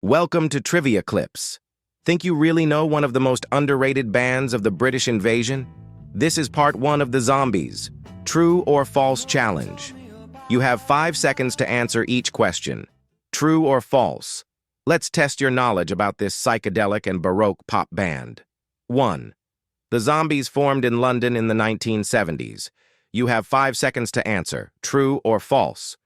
Welcome to Trivia Clips. Think you really know one of the most underrated bands of the British invasion? This is part 1 of the Zombies, True or False Challenge. You have 5 seconds to answer each question. True or false? Let's test your knowledge about this psychedelic and Baroque pop band. 1. The Zombies formed in London in the 1970s. You have 5 seconds to answer. True or false?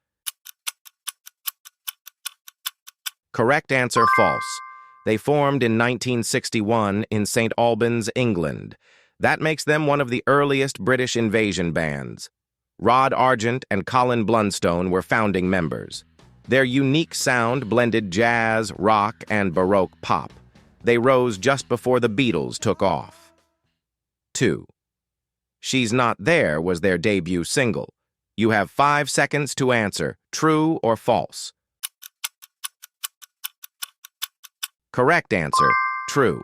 Correct answer, false. They formed in 1961 in St. Albans, England. That makes them one of the earliest British invasion bands. Rod Argent and Colin Blunstone were founding members. Their unique sound blended jazz, rock, and Baroque pop. They rose just before the Beatles took off. 2. She's Not There was their debut single. You have 5 seconds to answer. True or false? Correct answer, true.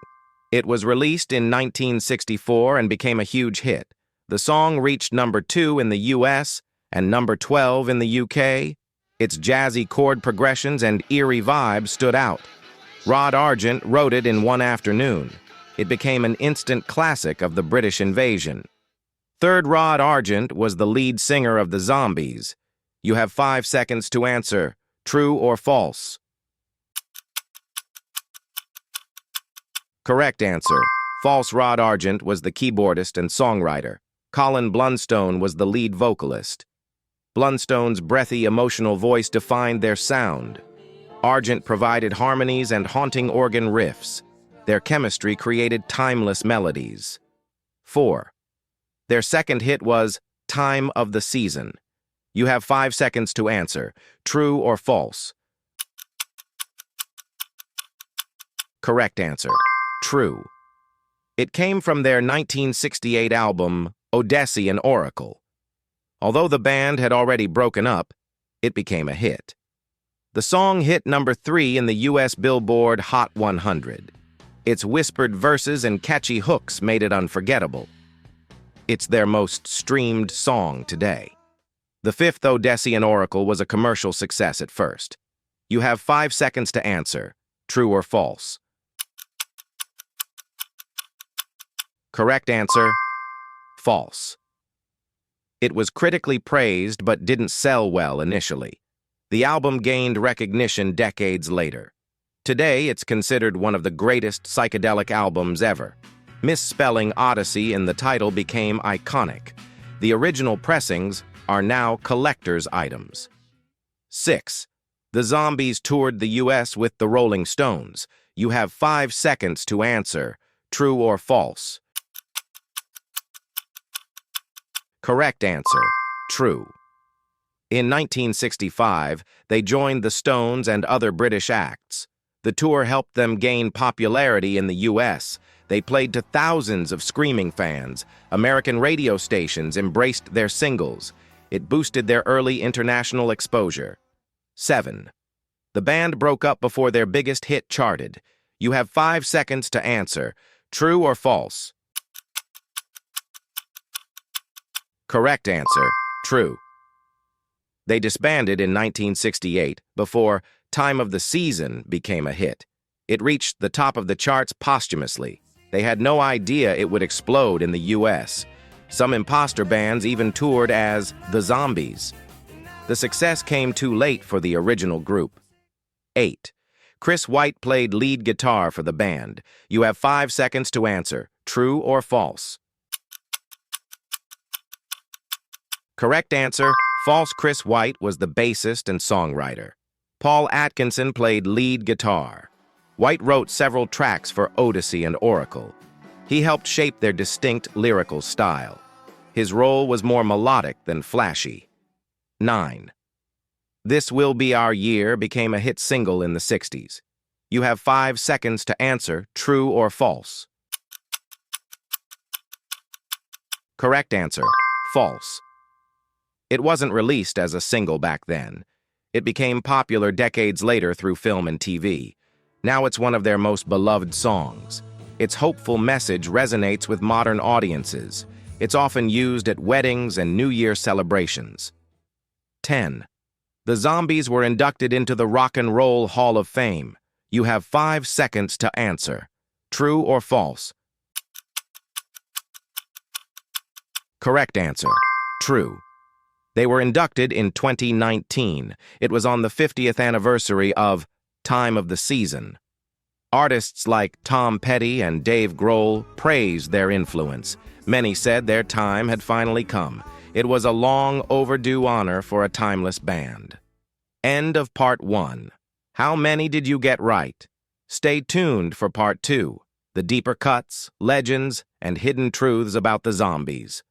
It was released in 1964 and became a huge hit. The song reached number 2 in the US and number 12 in the UK. Its jazzy chord progressions and eerie vibe stood out. Rod Argent wrote it in one afternoon. It became an instant classic of the British invasion. 3rd, Rod Argent was the lead singer of the Zombies. You have 5 seconds to answer, true or false? Correct answer. False. Rod Argent was the keyboardist and songwriter. Colin Blunstone was the lead vocalist. Blunstone's breathy, emotional voice defined their sound. Argent provided harmonies and haunting organ riffs. Their chemistry created timeless melodies. 4. Their second hit was Time of the Season. You have 5 seconds to answer. True or false? Correct answer. True. It came from their 1968 album, Odessey and Oracle. Although the band had already broken up, it became a hit. The song hit number 3 in the US Billboard Hot 100. Its whispered verses and catchy hooks made it unforgettable. It's their most streamed song today. The 5th, Odessey and Oracle, was a commercial success at first. You have 5 seconds to answer. True or false? Correct answer, false. It was critically praised but didn't sell well initially. The album gained recognition decades later. Today, it's considered one of the greatest psychedelic albums ever. Misspelling Odyssey in the title became iconic. The original pressings are now collector's items. 6. The Zombies toured the US with the Rolling Stones. You have 5 seconds to answer. True or false? Correct answer, true. In 1965, they joined the Stones and other British acts. The tour helped them gain popularity in the US. They played to thousands of screaming fans. American radio stations embraced their singles. It boosted their early international exposure. 7. The band broke up before their biggest hit charted. You have 5 seconds to answer. True or false? Correct answer, true. They disbanded in 1968 before Time of the Season became a hit. It reached the top of the charts posthumously. They had no idea it would explode in the US. Some imposter bands even toured as the Zombies. The success came too late for the original group. 8. Chris White played lead guitar for the band. You have 5 seconds to answer. True or false? Correct answer, false. Chris White was the bassist and songwriter. Paul Atkinson played lead guitar. White wrote several tracks for Odessey and Oracle. He helped shape their distinct lyrical style. His role was more melodic than flashy. 9. This Will Be Our Year became a hit single in the 60s. You have 5 seconds to answer, true or false. Correct answer, false. It wasn't released as a single back then. It became popular decades later through film and TV. Now it's one of their most beloved songs. Its hopeful message resonates with modern audiences. It's often used at weddings and New Year celebrations. 10. The Zombies were inducted into the Rock and Roll Hall of Fame. You have 5 seconds to answer. True or false? Correct answer. True. They were inducted in 2019. It was on the 50th anniversary of Time of the Season. Artists like Tom Petty and Dave Grohl praised their influence. Many said their time had finally come. It was a long overdue honor for a timeless band. End of part 1. How many did you get right? Stay tuned for part 2. The deeper cuts, legends, and hidden truths about the Zombies.